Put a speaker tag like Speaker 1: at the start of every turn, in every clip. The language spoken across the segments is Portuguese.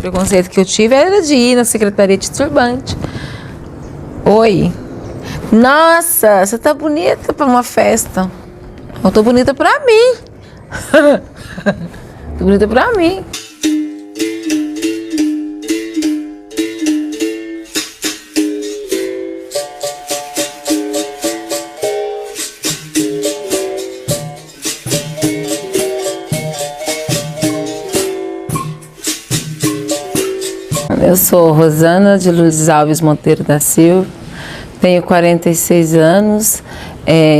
Speaker 1: preconceito que eu tive era de ir na secretaria de turbante. Oi. Nossa, você tá bonita pra uma festa. Eu tô bonita pra mim. Tô bonita pra mim. Eu sou Rosana de Lourdes Alves Monteiro da Silva, tenho 46 anos,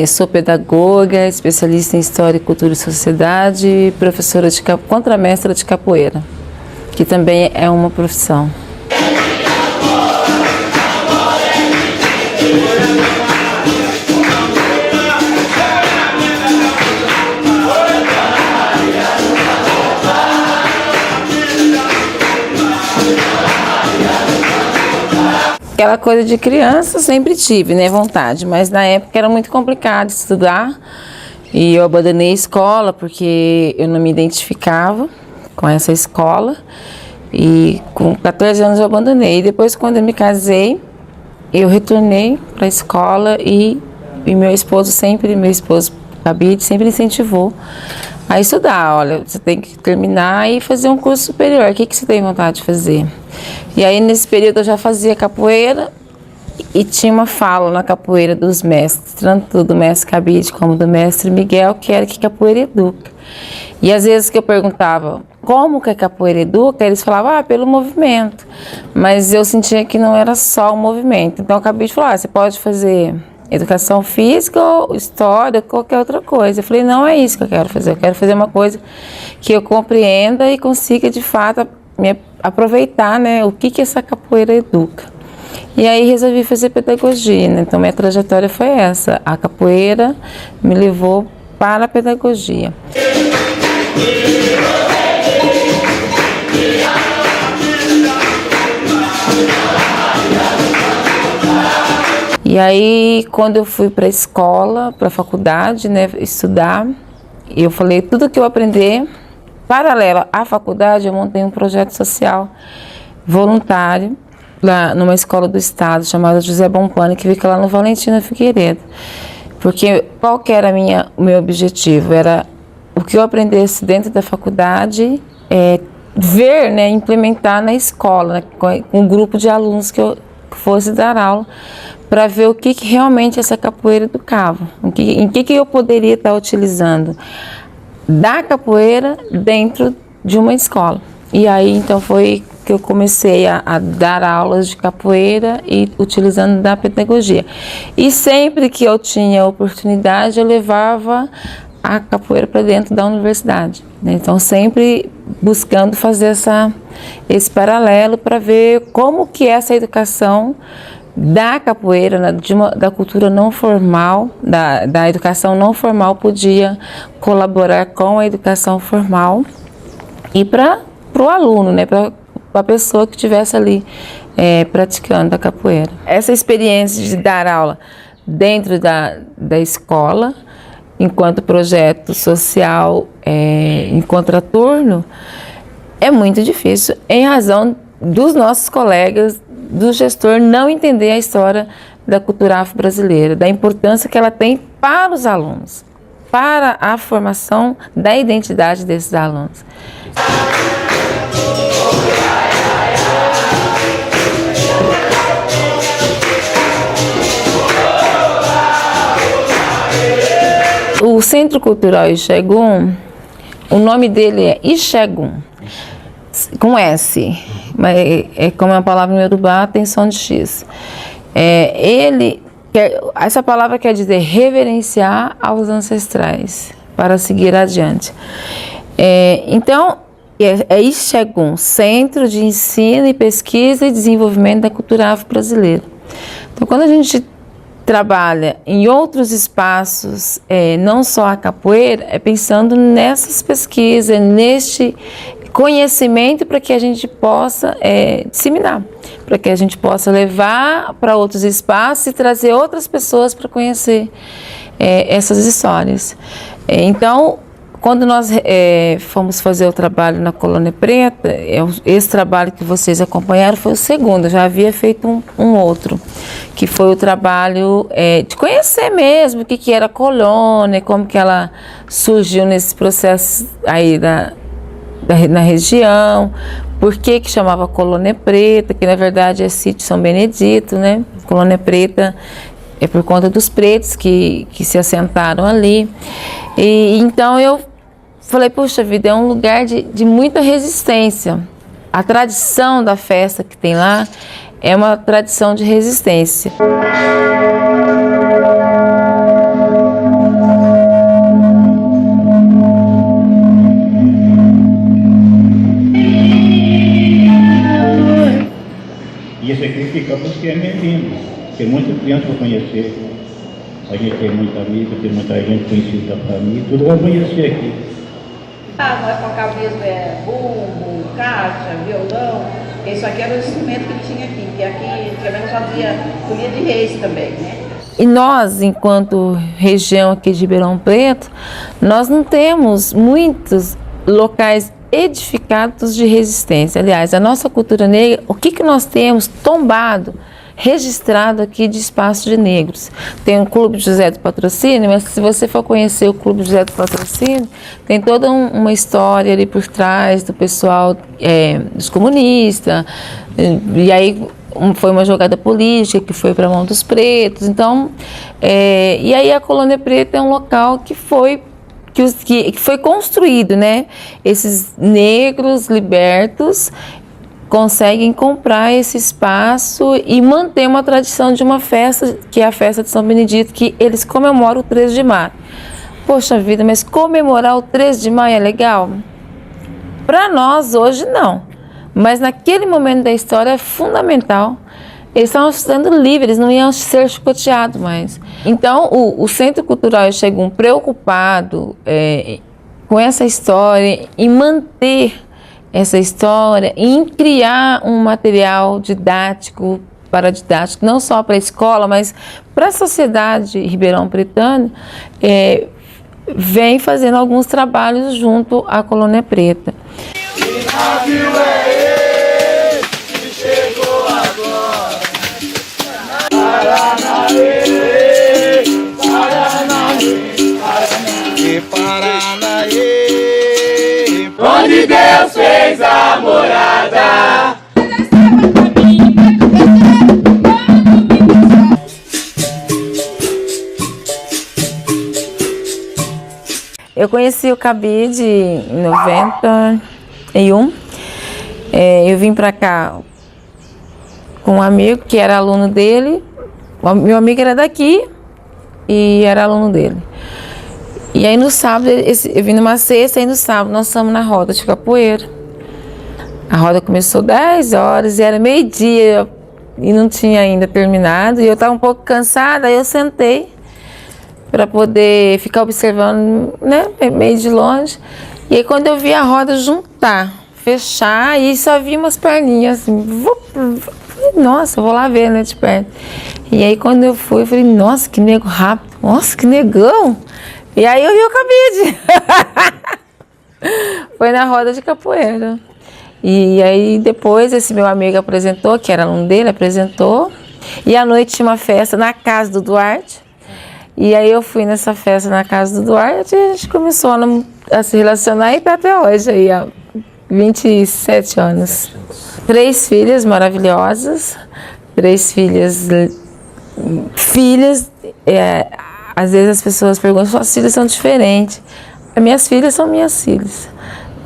Speaker 1: sou pedagoga, especialista em História, Cultura e Sociedade, professora de contramestra de capoeira, que também é uma profissão. Aquela coisa de criança sempre tive, né, vontade, mas na época era muito complicado estudar e eu abandonei a escola porque eu não me identificava com essa escola e com 14 anos eu abandonei. Depois, quando eu me casei, eu retornei para a escola e meu esposo Abid, sempre incentivou a estudar. Olha, você tem que terminar e fazer um curso superior, o que você tem vontade de fazer? E aí, nesse período, eu já fazia capoeira e tinha uma fala na capoeira dos mestres, tanto do mestre Abid como do mestre Miguel, que era que capoeira educa. E às vezes que eu perguntava como que a capoeira educa, eles falavam, pelo movimento. Mas eu sentia que não era só o movimento. Então, eu acabei de falar, você pode fazer educação física, história, qualquer outra coisa. Eu falei, não é isso que eu quero fazer uma coisa que eu compreenda e consiga, de fato, aproveitar, né, o que essa capoeira educa. E aí resolvi fazer pedagogia, né? Então minha trajetória foi essa, a capoeira me levou para a pedagogia. E aí, quando eu fui para a escola, para a faculdade, né, estudar, eu falei, tudo que eu aprender, paralelo à faculdade, eu montei um projeto social voluntário, lá numa escola do estado, chamada José Bompani, que fica lá no Valentina Figueiredo. Porque qual que era o meu objetivo? Era o que eu aprendesse dentro da faculdade, ver, né, implementar na escola, né, com um grupo de alunos que eu fosse dar aula, para ver o que realmente essa capoeira educava, em que eu poderia estar utilizando da capoeira dentro de uma escola. E aí então foi que eu comecei a dar aulas de capoeira e utilizando da pedagogia. E sempre que eu tinha oportunidade, eu levava a capoeira para dentro da universidade, né? Então sempre buscando fazer esse paralelo para ver como que essa educação da capoeira, né, da cultura não formal, da educação não formal, podia colaborar com a educação formal e para o aluno, né, para a pessoa que estivesse ali praticando a capoeira. Essa experiência de dar aula dentro da escola, enquanto projeto social em contraturno, é muito difícil em razão dos nossos colegas, do gestor não entender a história da cultura afro-brasileira, da importância que ela tem para os alunos, para a formação da identidade desses alunos. O Centro Cultural Ixegun, o nome dele é Ixegun, com S, mas como é uma palavra no Yorubá, tem som de X. Essa palavra quer dizer reverenciar aos ancestrais, para seguir adiante. Então, Ixegun, Centro de Ensino e Pesquisa e Desenvolvimento da Cultura Afro-Brasileira. Então, quando a gente trabalha em outros espaços, não só a capoeira, pensando nessas pesquisas, neste conhecimento para que a gente possa disseminar, para que a gente possa levar para outros espaços e trazer outras pessoas para conhecer essas histórias. Então, Quando nós fomos fazer o trabalho na Colônia Preta, esse trabalho que vocês acompanharam foi o segundo. Eu já havia feito um outro, que foi o trabalho de conhecer mesmo o que era a colônia, como que ela surgiu nesse processo aí na região, por que chamava Colônia Preta, que na verdade é sítio São Benedito, né? Colônia Preta é por conta dos pretos que se assentaram ali. E então eu falei, puxa vida, é um lugar de muita resistência. A tradição da festa que tem lá é uma tradição de resistência.
Speaker 2: E esse aqui fica porque é menino, tem muita criança para conhecer. A gente tem muita amiga, tem muita gente conhecida da família, tudo vai conhecer aqui.
Speaker 3: Nós tocava mesmo bumbo, caixa, violão, isso aqui era o instrumento que tinha aqui, que aqui também fazia folia de reis também, né?
Speaker 1: E nós, enquanto região aqui de Ribeirão Preto, nós não temos muitos locais edificados de resistência. Aliás, a nossa cultura negra, o que nós temos tombado, registrado aqui de espaço de negros? Tem o Clube José do Patrocínio, mas se você for conhecer o Clube José do Patrocínio, tem toda uma história ali por trás do pessoal dos comunistas, e aí foi uma jogada política que foi para a mão dos pretos. Então, e aí a Colônia Preta é um local que foi construído, né? Esses negros libertos conseguem comprar esse espaço e manter uma tradição de uma festa, que é a festa de São Benedito, que eles comemoram o 13 de maio. Poxa vida, mas comemorar o 13 de maio é legal? Para nós hoje não, mas naquele momento da história é fundamental. Eles estavam sendo livres, eles não iam ser chicoteados mais. Então, o Centro Cultural Ixegum, preocupado com essa história, em manter essa história, em criar um material didático, paradidático, não só para a escola, mas para a sociedade ribeirão-pretana, vem fazendo alguns trabalhos junto à Colônia Preta.
Speaker 4: Onde Deus fez a morada.
Speaker 1: Eu conheci o Cabide em 91. Eu vim para cá com um amigo que era aluno dele. Meu amigo era daqui e era aluno dele. E aí no sábado, eu vim numa sexta, e no sábado nós estamos na roda de capoeira. A roda começou 10 horas e era meio-dia e não tinha ainda terminado. E eu estava um pouco cansada, aí eu sentei para poder ficar observando, né, meio de longe. E aí quando eu vi a roda juntar, fechar, e só vi umas perninhas assim, nossa, eu vou lá ver, né, de perto. E aí quando eu fui, eu falei, nossa, que nego rápido, nossa, que negão. E aí eu vi o Cabide. Foi na roda de capoeira. E aí depois esse meu amigo apresentou, que era aluno dele, apresentou. E à noite tinha uma festa na casa do Duarte. E aí eu fui nessa festa na casa do Duarte e a gente começou a se relacionar e tá até hoje aí, há 27 anos. 3 filhas maravilhosas, 3 filhas, às vezes as pessoas perguntam, suas filhas são diferentes. As minhas filhas são minhas filhas.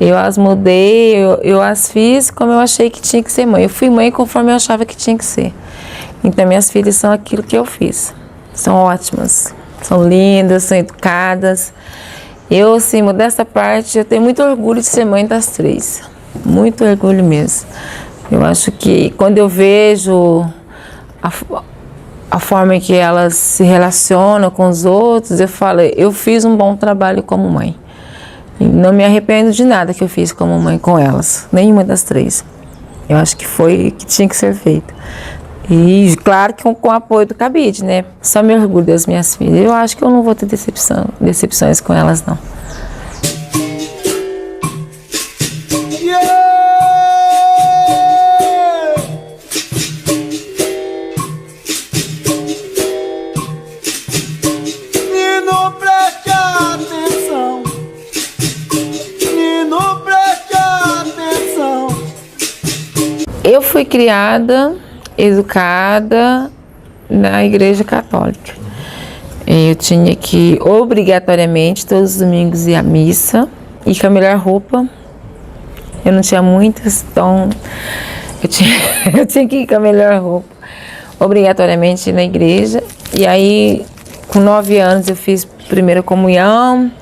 Speaker 1: Eu as mudei, eu as fiz como eu achei que tinha que ser mãe. Eu fui mãe conforme eu achava que tinha que ser. Então minhas filhas são aquilo que eu fiz. São ótimas, são lindas, são educadas. Eu, assim, modesta parte, eu tenho muito orgulho de ser mãe das 3. Muito orgulho mesmo. Eu acho que quando eu vejo a forma em que elas se relacionam com os outros, eu falo, eu fiz um bom trabalho como mãe. E não me arrependo de nada que eu fiz como mãe com elas, nenhuma das 3. Eu acho que foi o que tinha que ser feito. E claro que com o apoio do Cabide, né? Só me orgulho das minhas filhas. Eu acho que eu não vou ter decepções com elas, não. Eu fui criada, educada na Igreja Católica. Eu tinha que, obrigatoriamente, todos os domingos ir à missa e com a melhor roupa. Eu não tinha muitas, então eu tinha que ir com a melhor roupa, obrigatoriamente na igreja. E aí, com 9 anos, eu fiz primeira comunhão,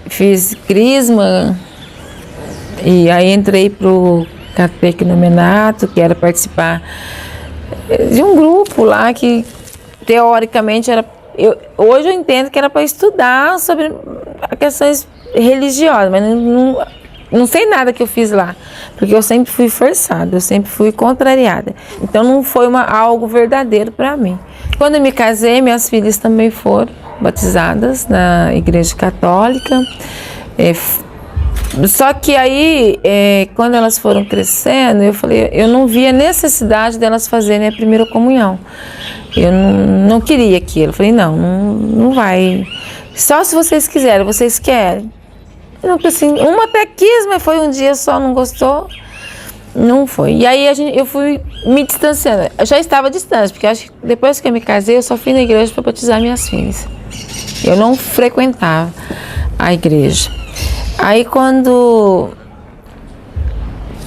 Speaker 1: fiz crisma, e aí entrei pro catequinomenato, que era participar de um grupo lá que, teoricamente, era... hoje eu entendo que era para estudar sobre questões religiosas, mas não sei nada que eu fiz lá, porque eu sempre fui forçada, eu sempre fui contrariada. Então não foi algo verdadeiro para mim. Quando eu me casei, minhas filhas também foram batizadas na Igreja Católica. Só que aí, quando elas foram crescendo, eu falei, eu não via necessidade delas fazerem a primeira comunhão. Eu não queria aquilo. Eu falei, não vai. Só se vocês quiserem, vocês querem. Não, assim, uma até quis, mas foi um dia só, não gostou, não foi. E aí eu fui me distanciando. Eu já estava distante, porque acho que depois que eu me casei, eu só fui na igreja para batizar minhas filhas. Eu não frequentava a igreja. Aí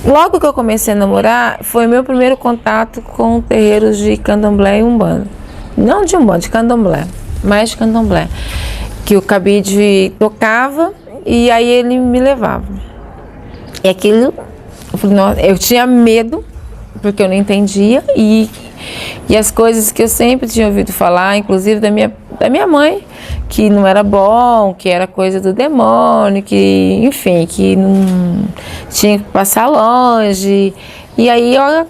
Speaker 1: logo que eu comecei a namorar, foi meu primeiro contato com terreiros de candomblé e umbanda. Não de umbanda, de candomblé, mais de candomblé. Que o cabide tocava e aí ele me levava. E aquilo, eu tinha medo, porque eu não entendia, e as coisas que eu sempre tinha ouvido falar, inclusive da minha mãe, que não era bom, que era coisa do demônio, que, enfim, que não tinha que passar longe. E aí, olha,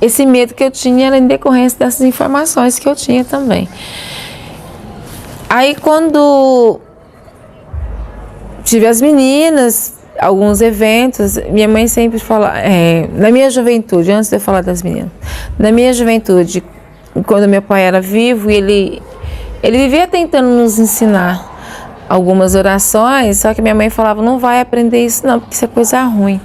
Speaker 1: esse medo que eu tinha era em decorrência dessas informações que eu tinha também. Aí, quando tive as meninas, alguns eventos, minha mãe sempre fala, na minha juventude, antes de eu falar das meninas, na minha juventude, quando meu pai era vivo, ele vivia tentando nos ensinar algumas orações, só que minha mãe falava, não vai aprender isso não, porque isso é coisa ruim,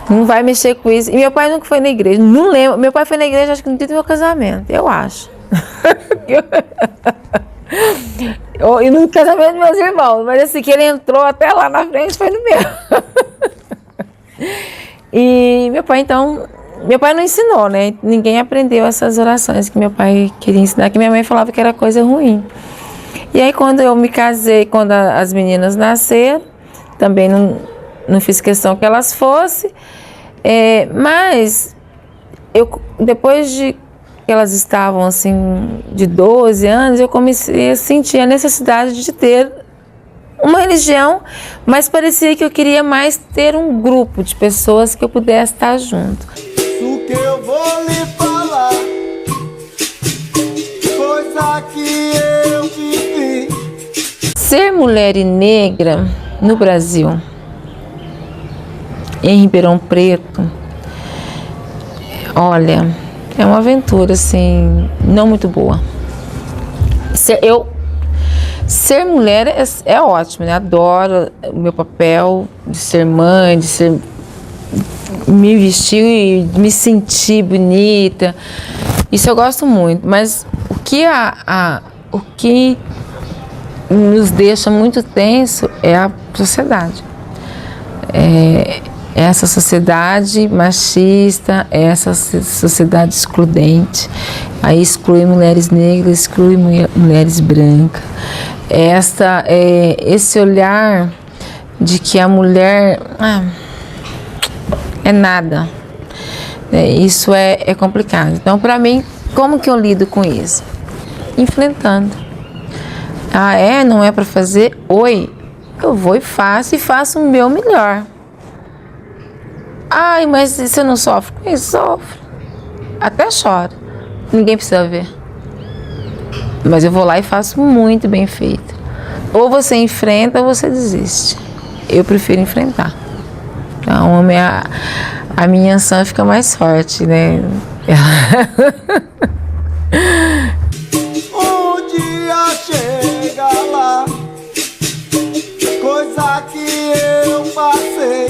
Speaker 1: não vai mexer com isso. E meu pai nunca foi na igreja, não lembro, meu pai foi na igreja acho que no dia do meu casamento, eu acho. E no casamento dos meus irmãos, mas assim, que ele entrou até lá na frente, foi no meu. E meu pai não ensinou, né? Ninguém aprendeu essas orações que meu pai queria ensinar, que minha mãe falava que era coisa ruim. E aí quando eu me casei, quando as meninas nasceram, também não fiz questão que elas fossem, mas depois de que elas estavam assim de 12 anos, eu comecei a sentir a necessidade de ter uma religião, mas parecia que eu queria mais ter um grupo de pessoas que eu pudesse estar junto.
Speaker 5: O que eu vou lhe falar, coisa que eu vivi.
Speaker 1: Ser mulher e negra no Brasil, em Ribeirão Preto, olha, é uma aventura, assim, não muito boa. Ser mulher é ótimo, né? Adoro o meu papel de ser mãe, me vestir e me sentir bonita. Isso eu gosto muito, mas o que nos deixa muito tenso é a sociedade. Essa sociedade machista, essa sociedade excludente, aí exclui mulheres negras, exclui mulheres brancas. Esse olhar de que a mulher é nada, isso é complicado. Então, para mim, como que eu lido com isso? Enfrentando. Não é para fazer? Eu vou e faço o meu melhor. Mas você não sofre com isso? Sofre. Até choro. Ninguém precisa ver. Mas eu vou lá e faço muito bem feito. Ou você enfrenta ou você desiste. Eu prefiro enfrentar. Então a minha ação fica mais forte, né?
Speaker 5: Um dia chega lá, coisa que eu passei.